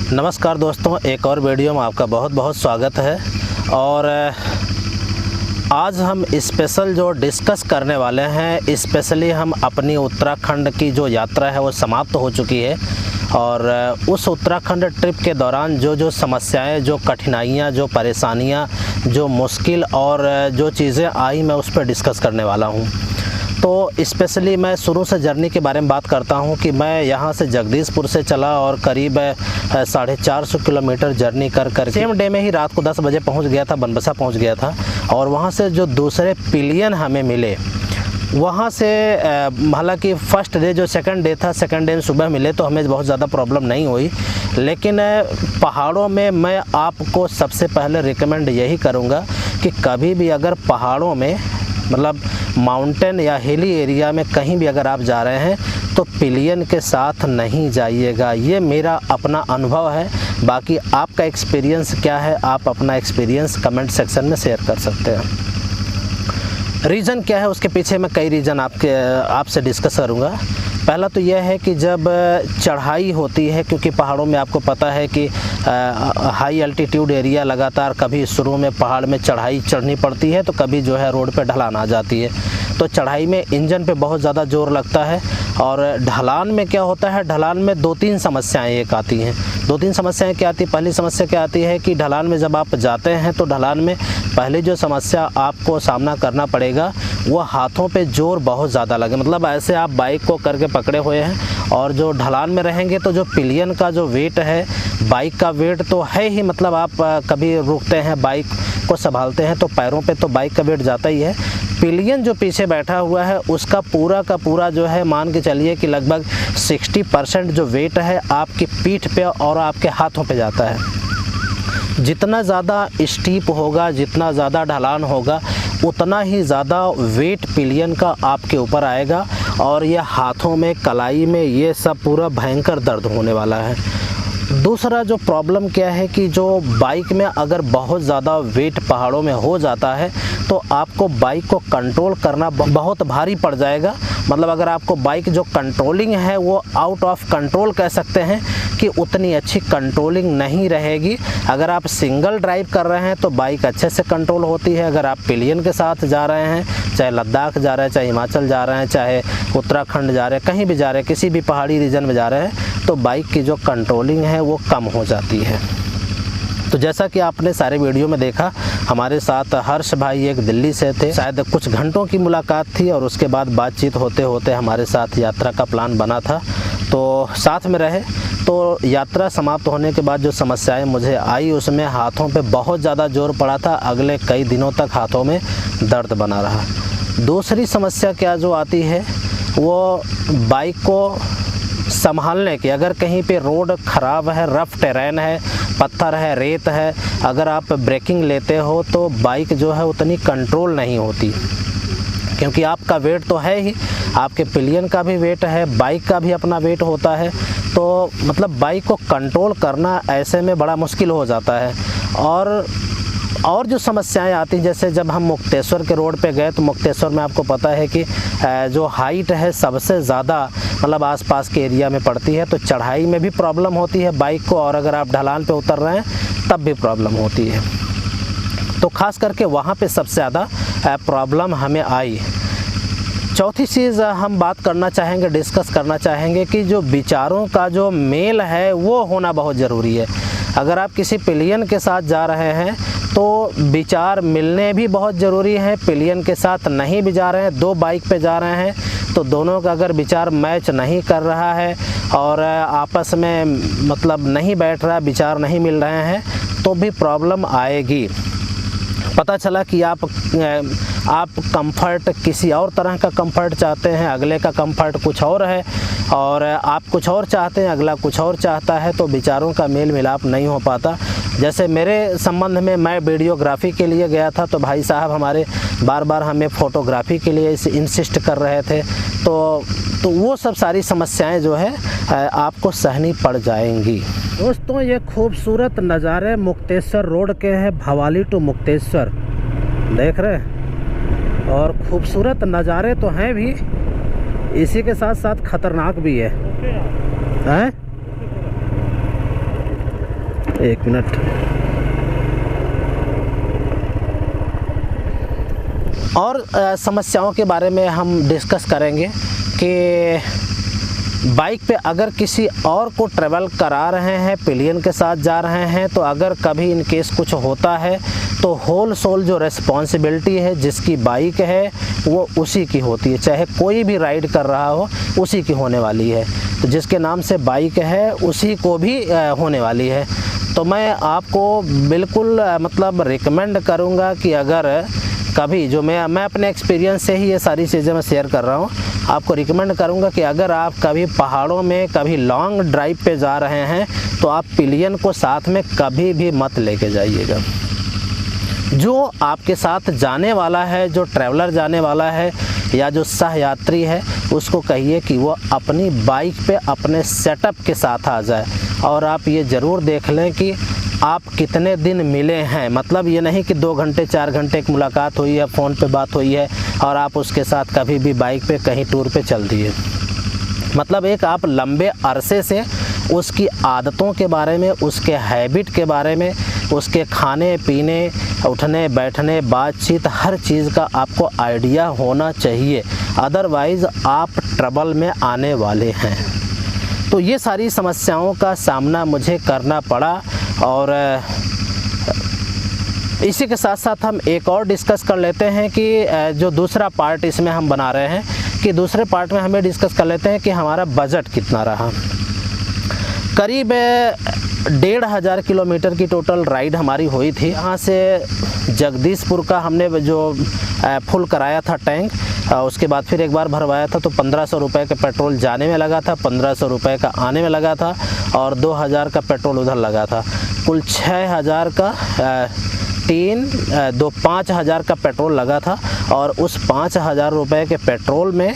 नमस्कार दोस्तों, एक और वीडियो में आपका बहुत बहुत स्वागत है। और आज हम स्पेशल जो डिस्कस करने वाले हैं, स्पेशली हम अपनी उत्तराखंड की जो यात्रा है वो समाप्त हो चुकी है। और उस उत्तराखंड ट्रिप के दौरान जो समस्याएं, जो कठिनाइयां, जो परेशानियां, जो मुश्किल और जो चीज़ें आई, मैं उस पर डिस्कस करने वाला हूं। तो स्पेशली मैं शुरू से जर्नी के बारे में बात करता हूं कि मैं यहां से जगदीशपुर से चला और करीब 450 किलोमीटर जर्नी कर सेम डे में ही रात को 10 बजे पहुंच गया था, बनबसा पहुंच गया था। और वहां से जो दूसरे पिलियन हमें मिले, वहाँ से हालांकि फ़र्स्ट डे जो सेकंड डे था, सेकंड डे में सुबह मिले तो हमें बहुत ज़्यादा प्रॉब्लम नहीं हुई। लेकिन पहाड़ों में मैं आपको सबसे पहले रिकमेंड यही करूँगा कि कभी भी अगर पहाड़ों में, मतलब माउंटेन या हिली एरिया में कहीं भी अगर आप जा रहे हैं तो पिलियन के साथ नहीं जाइएगा। ये मेरा अपना अनुभव है। बाकी आपका एक्सपीरियंस क्या है, आप अपना एक्सपीरियंस कमेंट सेक्शन में शेयर कर सकते हैं। रीज़न क्या है, उसके पीछे मैं कई रीज़न आपसे डिस्कस करूँगा। पहला तो यह है कि जब चढ़ाई होती है, क्योंकि पहाड़ों में आपको पता है कि हाई एल्टीट्यूड एरिया, लगातार कभी शुरू में पहाड़ में चढ़ाई चढ़नी पड़ती है तो कभी जो है रोड पे ढलान आ जाती है। तो चढ़ाई में इंजन पे बहुत ज़्यादा जोर लगता है। और ढलान में क्या होता है, ढलान में 2-3 समस्याएं एक आती हैं। 2-3 समस्याएं क्या आती है? पहली समस्या क्या आती है कि ढलान में जब आप जाते हैं तो ढलान में पहली जो समस्या आपको सामना करना पड़ेगा वो हाथों पे जोर बहुत ज़्यादा लगे। मतलब ऐसे आप बाइक को करके पकड़े हुए हैं और जो ढलान में रहेंगे तो जो पिलियन का जो वेट है, बाइक का वेट तो है ही, मतलब आप कभी रुकते हैं, बाइक को संभालते हैं तो पैरों पे तो बाइक का वेट जाता ही है। पिलियन जो पीछे बैठा हुआ है उसका पूरा का पूरा जो है, मान के चलिए कि लगभग 60% जो वेट है आपकी पीठ पे और आपके हाथों पे जाता है। जितना ज़्यादा स्टीप होगा, जितना ज़्यादा ढलान होगा, उतना ही ज़्यादा वेट पिलियन का आपके ऊपर आएगा और ये हाथों में, कलाई में, ये सब पूरा भयंकर दर्द होने वाला है। दूसरा जो प्रॉब्लम क्या है कि जो बाइक में अगर बहुत ज़्यादा वेट पहाड़ों में हो जाता है तो आपको बाइक को कंट्रोल करना बहुत भारी पड़ जाएगा। मतलब अगर आपको बाइक जो कंट्रोलिंग है वो आउट ऑफ कंट्रोल कह सकते हैं कि उतनी अच्छी कंट्रोलिंग नहीं रहेगी। अगर आप सिंगल ड्राइव कर रहे हैं तो बाइक अच्छे से कंट्रोल होती है। अगर आप पिलियन के साथ जा रहे हैं, चाहे लद्दाख जा रहे हैं, चाहे हिमाचल जा रहे हैं, चाहे उत्तराखंड जा रहे हैं, कहीं भी जा रहे हैं, किसी भी पहाड़ी रीजन में जा रहे हैं, तो बाइक की जो कंट्रोलिंग है वो कम हो जाती है। तो जैसा कि आपने सारे वीडियो में देखा, हमारे साथ हर्ष भाई एक दिल्ली से थे। शायद कुछ घंटों की मुलाकात थी और उसके बाद बातचीत होते होते हमारे साथ यात्रा का प्लान बना था, तो साथ में रहे। तो यात्रा समाप्त होने के बाद जो समस्याएं मुझे आई, उसमें हाथों पे बहुत ज़्यादा जोर पड़ा था। अगले कई दिनों तक हाथों में दर्द बना रहा। दूसरी समस्या क्या जो आती है वो बाइक को संभालने की, अगर कहीं पे रोड ख़राब है, रफ़ टेरेन है, पत्थर है, रेत है, अगर आप ब्रेकिंग लेते हो तो बाइक जो है उतनी कंट्रोल नहीं होती, क्योंकि आपका वेट तो है ही, आपके पिलियन का भी वेट है, बाइक का भी अपना वेट होता है। तो मतलब बाइक को कंट्रोल करना ऐसे में बड़ा मुश्किल हो जाता है। और जो समस्याएं आती हैं, जैसे जब हम मुक्तेश्वर के रोड पे गए तो मुक्तेश्वर में आपको पता है कि जो हाइट है सबसे ज़्यादा मतलब आसपास के एरिया में पड़ती है, तो चढ़ाई में भी प्रॉब्लम होती है बाइक को, और अगर आप ढलान पे उतर रहे हैं तब भी प्रॉब्लम होती है। तो ख़ास करके वहाँ पे सबसे ज़्यादा प्रॉब्लम हमें आई। चौथी चीज़ हम बात करना चाहेंगे, डिस्कस करना चाहेंगे कि जो विचारों का जो मेल है वो होना बहुत ज़रूरी है। अगर आप किसी पिलियन के साथ जा रहे हैं तो विचार मिलने भी बहुत ज़रूरी है। पिलियन के साथ नहीं भी जा रहे हैं, 2 बाइक पे जा रहे हैं, तो दोनों का अगर विचार मैच नहीं कर रहा है और आपस में मतलब नहीं बैठ रहा, विचार नहीं मिल रहे हैं, तो भी प्रॉब्लम आएगी। पता चला कि आप कंफर्ट, किसी और तरह का कंफर्ट चाहते हैं, अगले का कंफर्ट कुछ और है, और आप कुछ और चाहते हैं, अगला कुछ और चाहता है, तो विचारों का मेल मिलाप नहीं हो पाता। जैसे मेरे संबंध में, मैं वीडियोग्राफी के लिए गया था तो भाई साहब हमारे बार बार हमें फ़ोटोग्राफी के लिए इंसिस्ट कर रहे थे, तो वो सब सारी समस्याएं जो है आपको सहनी पड़ जाएंगी। दोस्तों, ये खूबसूरत नज़ारे मुक्तेश्वर रोड के हैं, भवाली टू मुक्तेश्वर, देख रहे हैं। और खूबसूरत नज़ारे तो हैं भी, इसी के साथ साथ खतरनाक भी है। एक मिनट। और समस्याओं के बारे में हम डिस्कस करेंगे कि बाइक पे अगर किसी और को ट्रैवल करा रहे हैं, पिलियन के साथ जा रहे हैं, तो अगर कभी इन केस कुछ होता है तो होल सोल जो रिस्पॉन्सिबिलिटी है जिसकी बाइक है वो उसी की होती है, चाहे कोई भी राइड कर रहा हो उसी की होने वाली है। तो जिसके नाम से बाइक है उसी को भी होने वाली है। तो मैं आपको बिल्कुल मतलब रिकमेंड करूँगा कि अगर कभी जो मैं अपने एक्सपीरियंस से ही ये सारी चीज़ें मैं शेयर कर रहा हूँ, आपको रिकमेंड करूँगा कि अगर आप कभी पहाड़ों में कभी लॉन्ग ड्राइव पे जा रहे हैं तो आप पिलियन को साथ में कभी भी मत लेके जाइएगा। जो आपके साथ जाने वाला है, जो ट्रैवलर जाने वाला है या जो सहयात्री है, उसको कहिए कि वो अपनी बाइक पे अपने सेटअप के साथ आ जाए। और आप ये ज़रूर देख लें कि आप कितने दिन मिले हैं। मतलब ये नहीं कि 2 घंटे 4 घंटे की मुलाकात हुई है, फ़ोन पे बात हुई है और आप उसके साथ कभी भी बाइक पे कहीं टूर पे चल दिए। मतलब एक आप लंबे अरसे से उसकी आदतों के बारे में, उसके हैबिट के बारे में, उसके खाने पीने, उठने बैठने, बातचीत, हर चीज़ का आपको आइडिया होना चाहिए। अदरवाइज़ आप ट्रबल में आने वाले हैं। तो ये सारी समस्याओं का सामना मुझे करना पड़ा। और इसी के साथ साथ हम एक और डिस्कस कर लेते हैं कि जो दूसरा पार्ट इसमें हम बना रहे हैं, कि दूसरे पार्ट में हमें डिस्कस कर लेते हैं कि हमारा बजट कितना रहा। करीब 1500 किलोमीटर की टोटल राइड हमारी हुई थी। यहाँ से जगदीशपुर का हमने जो फुल कराया था टैंक, उसके बाद फिर एक बार भरवाया था तो 1500 रुपये का पेट्रोल जाने में लगा था, 1500 रुपये का आने में लगा था और 2000 का पेट्रोल उधर लगा था। कुल 6000 का 5000 का पेट्रोल लगा था। और उस 5000 रुपये के पेट्रोल में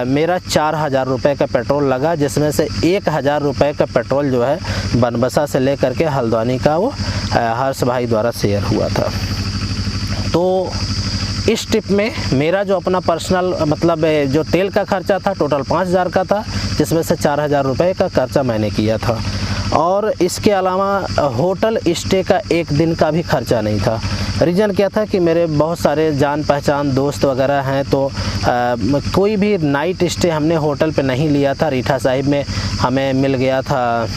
मेरा 4000 रुपये का पेट्रोल लगा, जिसमें से 1000 रुपये का पेट्रोल जो है बनबसा से लेकर के हल्द्वानी का वो हर्ष भाई द्वारा शेयर हुआ था। तो इस ट्रिप में मेरा जो अपना पर्सनल मतलब जो तेल का खर्चा था टोटल 5000 का था, जिसमें से 4000 रुपये का खर्चा मैंने किया था। और इसके अलावा होटल स्टे का एक दिन का भी खर्चा नहीं था। रीज़न क्या था कि मेरे बहुत सारे जान पहचान दोस्त वगैरह हैं, तो कोई भी नाइट स्टे हमने होटल पे नहीं लिया था। रीठा साहिब में हमें मिल गया था,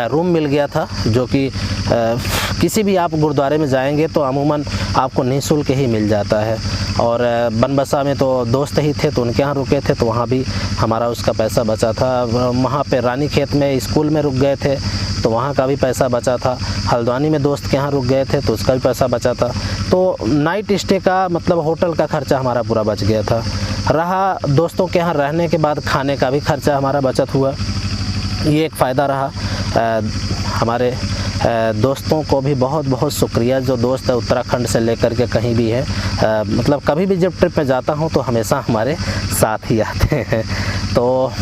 रूम मिल गया था, जो कि किसी भी आप गुरुद्वारे में जाएंगे तो अमूमन आपको निःशुल्क ही मिल जाता है। और बनबसा में तो दोस्त ही थे तो उनके यहाँ रुके थे, तो वहाँ भी हमारा उसका पैसा बचा था। वहाँ पे रानी खेत में स्कूल में रुक गए थे तो वहाँ का भी पैसा बचा था। हल्द्वानी में दोस्त के यहाँ रुक गए थे तो उसका भी पैसा बचा था। तो नाइट स्टे का मतलब होटल का खर्चा हमारा पूरा बच गया था। रहा दोस्तों के यहाँ रहने के बाद खाने का भी खर्चा हमारा बचत हुआ। ये एक फ़ायदा रहा। हमारे दोस्तों को भी बहुत बहुत शुक्रिया, जो दोस्त है उत्तराखंड से लेकर के कहीं भी है, मतलब कभी भी जब ट्रिप पे जाता हूँ तो हमेशा हमारे साथ ही आते हैं। तो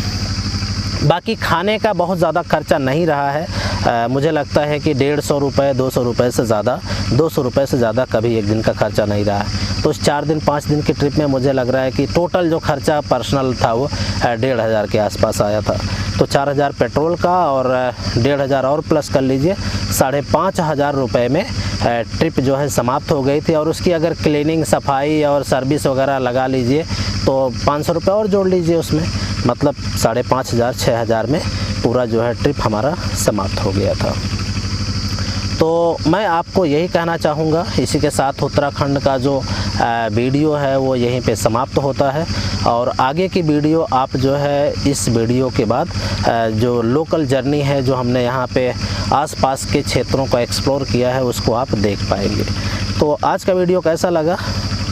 बाकी खाने का बहुत ज़्यादा खर्चा नहीं रहा है। मुझे लगता है कि 150 रुपये 200 रुपये से ज़्यादा, 200 रुपये से ज़्यादा कभी एक दिन का खर्चा नहीं रहा है। तो उस 4 दिन 5 दिन की ट्रिप में मुझे लग रहा है कि टोटल जो खर्चा पर्सनल था वो 1500 के आसपास आया था। तो 4000 पेट्रोल का और 1500 और प्लस कर लीजिए, 5500 रुपये में ट्रिप जो है समाप्त हो गई थी। और उसकी अगर क्लीनिंग, सफाई और सर्विस वगैरह लगा लीजिए तो 500 रुपये और जोड़ लीजिए उसमें, मतलब 5500 6000 में पूरा जो है ट्रिप हमारा समाप्त हो गया था। तो मैं आपको यही कहना चाहूँगा। इसी के साथ उत्तराखंड का जो वीडियो है वो यहीं पे समाप्त होता है। और आगे की वीडियो आप जो है इस वीडियो के बाद जो लोकल जर्नी है जो हमने यहाँ पे आसपास के क्षेत्रों को एक्सप्लोर किया है उसको आप देख पाएंगे। तो आज का वीडियो कैसा लगा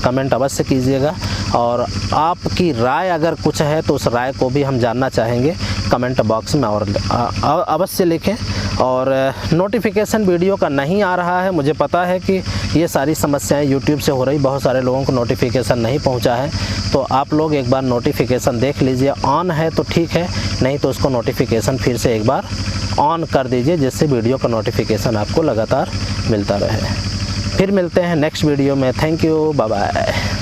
कमेंट अवश्य कीजिएगा। और आपकी राय अगर कुछ है तो उस राय को भी हम जानना चाहेंगे कमेंट बॉक्स में, और अवश्य लिखें। और नोटिफिकेशन वीडियो का नहीं आ रहा है, मुझे पता है कि ये सारी समस्याएं यूट्यूब से हो रही, बहुत सारे लोगों को नोटिफिकेशन नहीं पहुंचा है। तो आप लोग एक बार नोटिफिकेशन देख लीजिए, ऑन है तो ठीक है, नहीं तो उसको नोटिफिकेशन फिर से एक बार ऑन कर दीजिए, जिससे वीडियो का नोटिफिकेशन आपको लगातार मिलता रहे। फिर मिलते हैं नेक्स्ट वीडियो में। Thank you, bye bye.